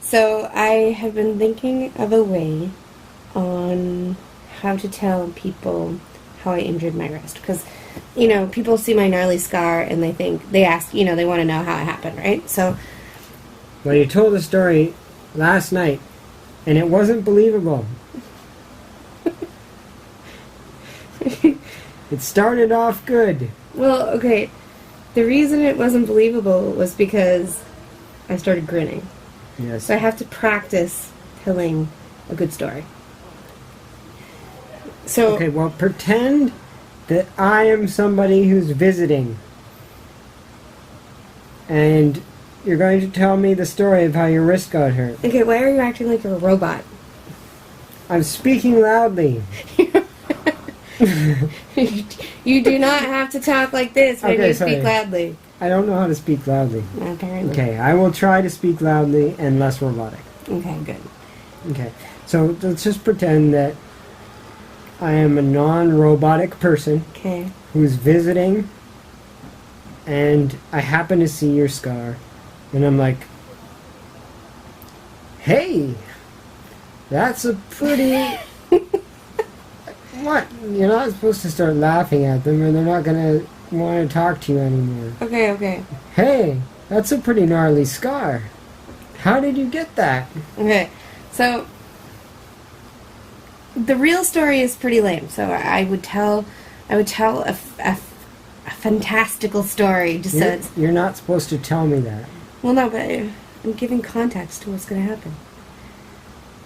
So I have been thinking of a way on how to tell people how I injured my wrist. Because, people see my gnarly scar and they ask, they want to know how it happened, right? So... Well, you told a story last night, and it wasn't believable. It started off good. Well, okay. The reason it wasn't believable was because I started grinning. Yes. So I have to practice telling a good story. So Okay, well, pretend that I am somebody who's visiting. And you're going to tell me the story of how your wrist got hurt. Okay, why are you acting like you're a robot? I'm speaking loudly. You do not have to talk like this when you sorry. speak loudly. I don't know how to speak loudly. Apparently. Okay, I will try to speak loudly and less robotic. Okay, good. Okay, so let's just pretend that I am a non-robotic person Okay. who's visiting, and I happen to see your scar, and I'm like, hey, that's a pretty... What? You're not supposed to start laughing at them or they're not going to want to talk to you anymore. Okay. Hey, that's a pretty gnarly scar. How did you get that? Okay, so the real story is pretty lame. So I would tell a fantastical story. Just so it's... You're not supposed to tell me that. Well, no, but I'm giving context to what's going to happen.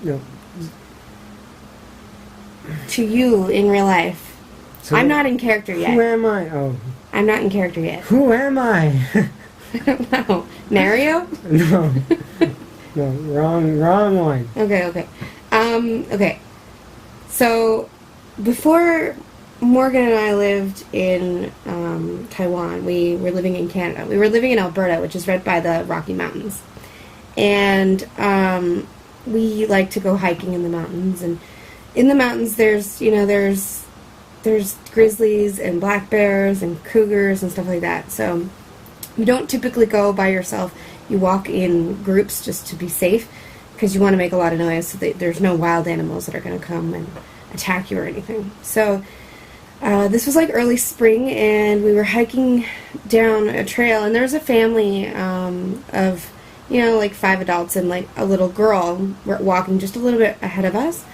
No. To you in real life. So I'm not in character yet. Who am I? Oh. I'm not in character yet. Who am I? I don't know. Mario? No. No, wrong one. Okay. Okay. So, before Morgan and I lived in Taiwan, we were living in Canada. We were living in Alberta, which is right by the Rocky Mountains. And we like to go hiking in the mountains. And in the mountains, there's grizzlies and black bears and cougars and stuff like that. So you don't typically go by yourself. You walk in groups just to be safe because you want to make a lot of noise so that there's no wild animals that are going to come and attack you or anything. So this was like early spring, and we were hiking down a trail, and there was a family of, like 5 adults and like a little girl walking just a little bit ahead of us.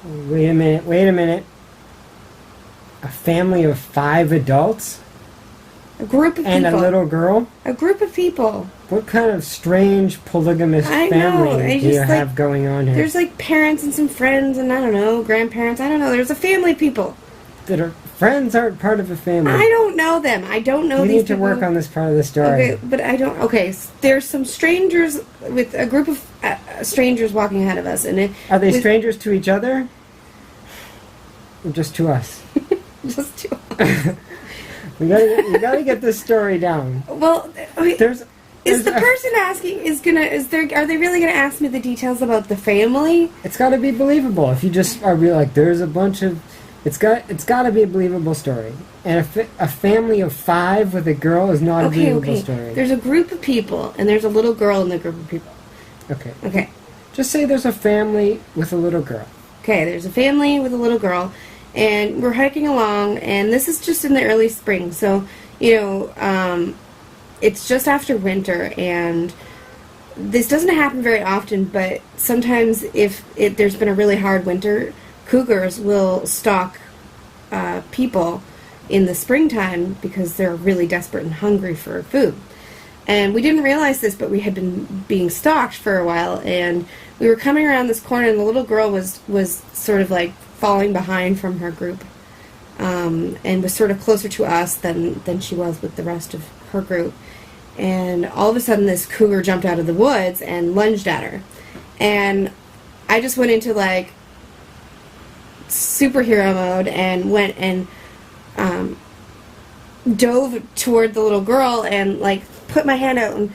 Wait a minute. A family of 5 adults? A group of and people. And a little girl? A group of people. What kind of strange polygamous family do you have going on here? There's like parents and some friends and I don't know, grandparents. I don't know. There's a family of people. Friends aren't part of a family. I don't know them. I don't know these people. You need to work on this part of the story. Okay, but I don't... Okay, there's some strangers with a group of strangers walking ahead of us. And are they strangers to each other? Or just to us? Just to us. we gotta get this story down. Well, okay, is the a person asking are they really gonna ask me the details about the family? It's gotta be believable. If you just are like, there's a bunch of... It's got to be a believable story. And a family of 5 with a girl is not a believable story. There's a group of people, and there's a little girl in the group of people. Okay. Just say there's a family with a little girl. Okay, there's a family with a little girl, and we're hiking along, and this is just in the early spring, so, it's just after winter, and this doesn't happen very often, but sometimes if there's been a really hard winter, cougars will stalk people in the springtime because they're really desperate and hungry for food. And we didn't realize this, but we had been being stalked for a while, and we were coming around this corner, and the little girl was sort of like falling behind from her group, and was sort of closer to us than she was with the rest of her group. And all of a sudden, this cougar jumped out of the woods and lunged at her. And I just went into like superhero mode and went and dove toward the little girl and like put my hand out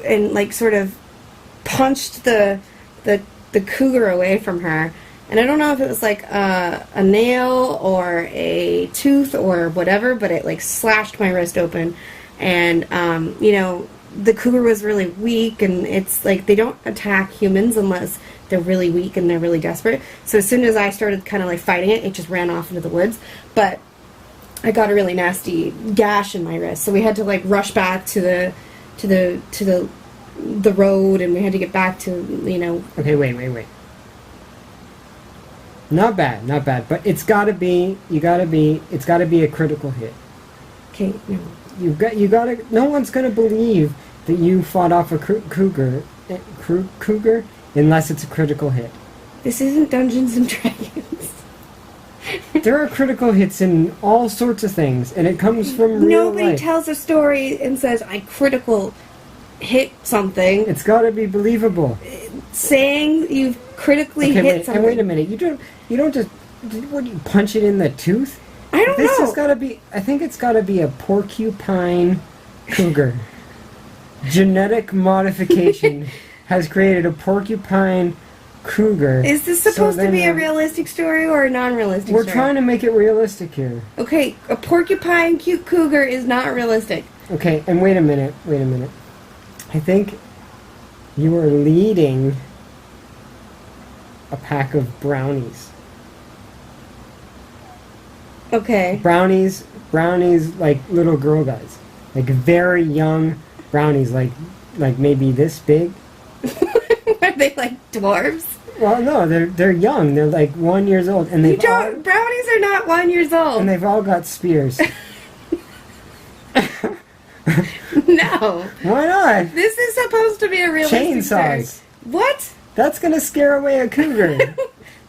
and like sort of punched the cougar away from her. And I don't know if it was like a nail or a tooth or whatever, but it like slashed my wrist open. And the cougar was really weak, and it's like they don't attack humans unless they're really weak and they're really desperate. So as soon as I started kind of like fighting it, it just ran off into the woods. But I got a really nasty gash in my wrist, so we had to like rush back to the road, and we had to get back to, you know. Okay, wait. Not bad, but it's gotta be a critical hit. Okay, no. You gotta. No one's gonna believe that you fought off a cougar unless it's a critical hit. This isn't Dungeons and Dragons. There are critical hits in all sorts of things, and it comes from real life. Nobody tells a story and says, I critical hit something. It's got to be believable. Saying you've critically hit something. And wait a minute. You don't just, what, you punch it in the tooth? I don't know. This has got to be, I think it's got to be a porcupine cougar. Genetic modification has created a porcupine cougar. Is this supposed to be a realistic story or a non-realistic story? We're trying to make it realistic here. Okay, a porcupine cute cougar is not realistic. Okay, and wait a minute. I think you are leading a pack of brownies. Okay. Brownies like little girl guys. Like very young brownies, like maybe this big. Are they like dwarves? Well, no, they're young. They're like 1 year old, and brownies are not 1 year old. And they've all got spears. No. Why not? This is supposed to be a realistic story. Chainsaws. What? That's gonna scare away a cougar.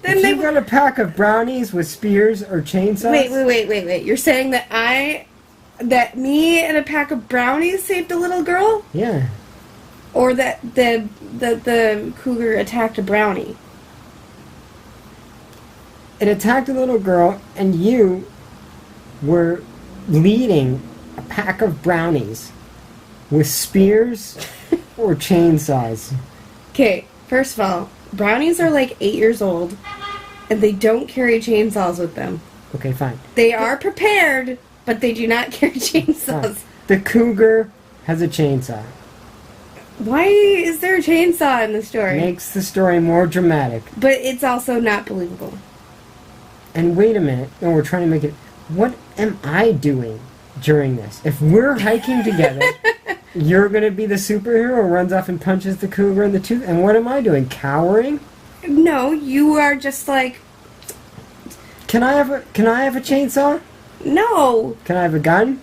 Then if you've got a pack of brownies with spears or chainsaws. Wait. You're saying that me and a pack of brownies saved a little girl? Yeah. Or that the cougar attacked a brownie? It attacked a little girl, and you were leading a pack of brownies with spears or chainsaws. Okay, first of all, brownies are like 8 years old, and they don't carry chainsaws with them. Okay, fine. They are prepared, but they do not carry chainsaws. Fine. The cougar has a chainsaw. Why is there a chainsaw in the story? Makes the story more dramatic. But it's also not believable. And wait a minute. No, we're trying to make it... What am I doing during this? If we're hiking together, you're going to be the superhero who runs off and punches the cougar in the tooth? And what am I doing? Cowering? No, you are just like... Can I have a chainsaw? No. Can I have a gun?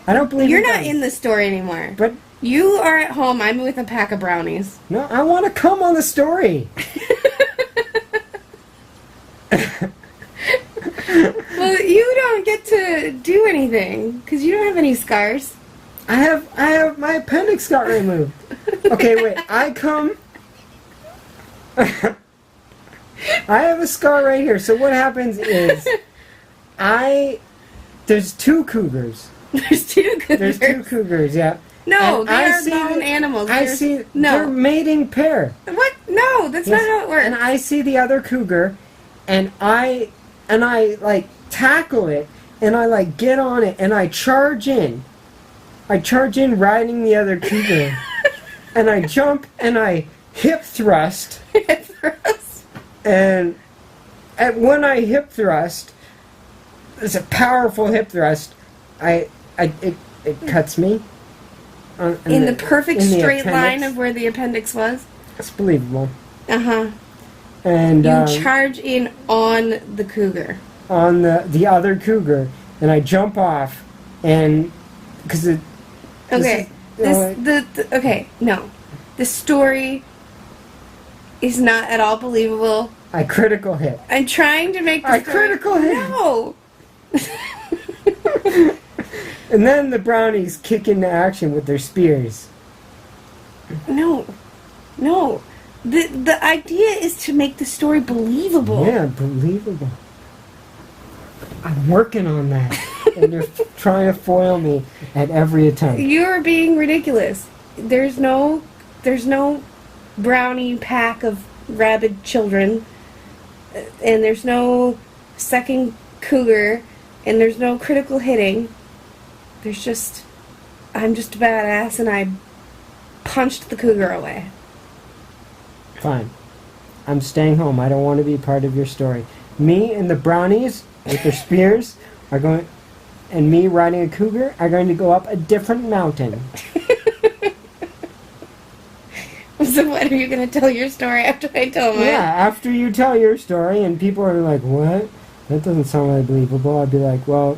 I don't believe you're not in the story anymore. But you are at home. I'm with a pack of brownies. No, I want to come on the story. Well, you don't get to do anything because you don't have any scars. I have my appendix got removed. Okay, wait. I have a scar right here. So what happens is, there's two cougars. There's two cougars. There's two cougars. Yeah. No, they are known animals. They're mating pair. What? No, that's not how it works. And I see the other cougar, and I like tackle it, and I like get on it, and I charge in. Riding the other cougar, and I jump, and I hip thrust. Hip thrust. And when I hip thrust, it's a powerful hip thrust. It cuts me. In the perfect straight line of where the appendix was? It's believable. Uh-huh. And you charge in on the cougar. On the other cougar, and I jump off, and... because it... Okay. No. The story is not at all believable. I critical hit. I'm trying to make the story... critical hit! No! And then the brownies kick into action with their spears. No. The idea is to make the story believable. Yeah, believable. I'm working on that. And you're trying to foil me at every attempt. You're being ridiculous. There's no brownie pack of rabid children, and there's no second cougar, and there's no critical hitting. There's just I'm just a badass and I punched the cougar away. Fine. I'm staying home. I don't want to be part of your story. Me and the Brownies with their spears are going, and me riding a cougar are going to go up a different mountain. So what, are you going to tell your story after I tell mine? Yeah, after you tell your story and people are like, what? That doesn't sound really believable. I'd be like, well...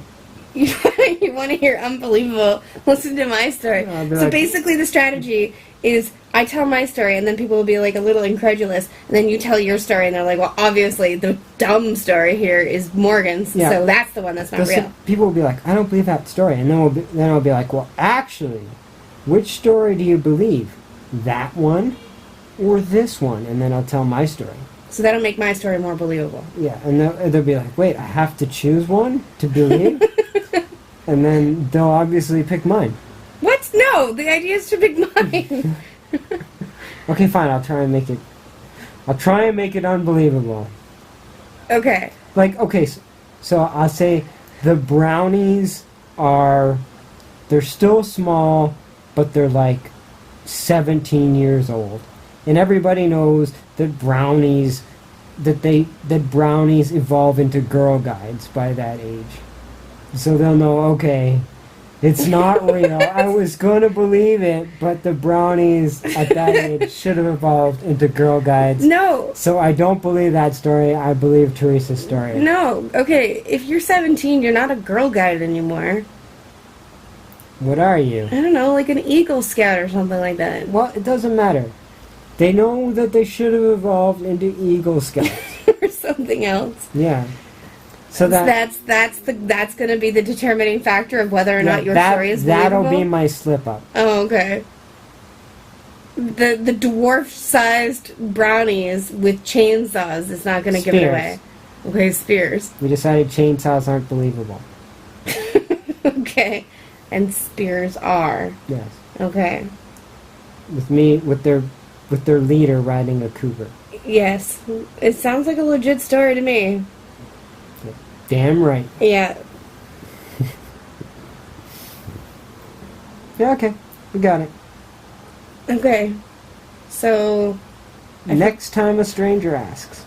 You want to hear unbelievable? Listen to my story. I'll be So like- basically the strategy is I tell my story and then people will be like a little incredulous and then you tell your story and they're like, well, obviously the dumb story here is Morgan's, Yeah. so that's the one that's not real. People will be like, I don't believe that story. And then I'll be like, well, actually, which story do you believe? That one or this one? And then I'll tell my story. So that'll make my story more believable. Yeah, and they'll be like, wait, I have to choose one to believe? And then they'll obviously pick mine. What? No, the idea is to pick mine. Okay, fine, I'll try and make it unbelievable. Okay. Like, okay, so I'll say the Brownies they're still small, but they're like 17 years old. And everybody knows that Brownies evolve into Girl Guides by that age. So they'll know, okay, it's not real. I was going to believe it, but the Brownies at that age should have evolved into Girl Guides. No. So I don't believe that story. I believe Theresa's story. No. Okay, if you're 17, you're not a Girl Guide anymore. What are you? I don't know, like an Eagle Scout or something like that. Well, it doesn't matter. They know that they should have evolved into Eagle Scouts. Or something else. Yeah. So that's going to be the determining factor of whether or not your story is believable. That'll be my slip up. Oh, okay. The dwarf-sized Brownies with chainsaws is not going to give it away. Okay, spears. We decided chainsaws aren't believable. Okay. And spears are. Yes. Okay. With their leader riding a cougar. Yes. It sounds like a legit story to me. Damn right. Yeah. Yeah, okay. We got it. Okay. So... Next time a stranger asks.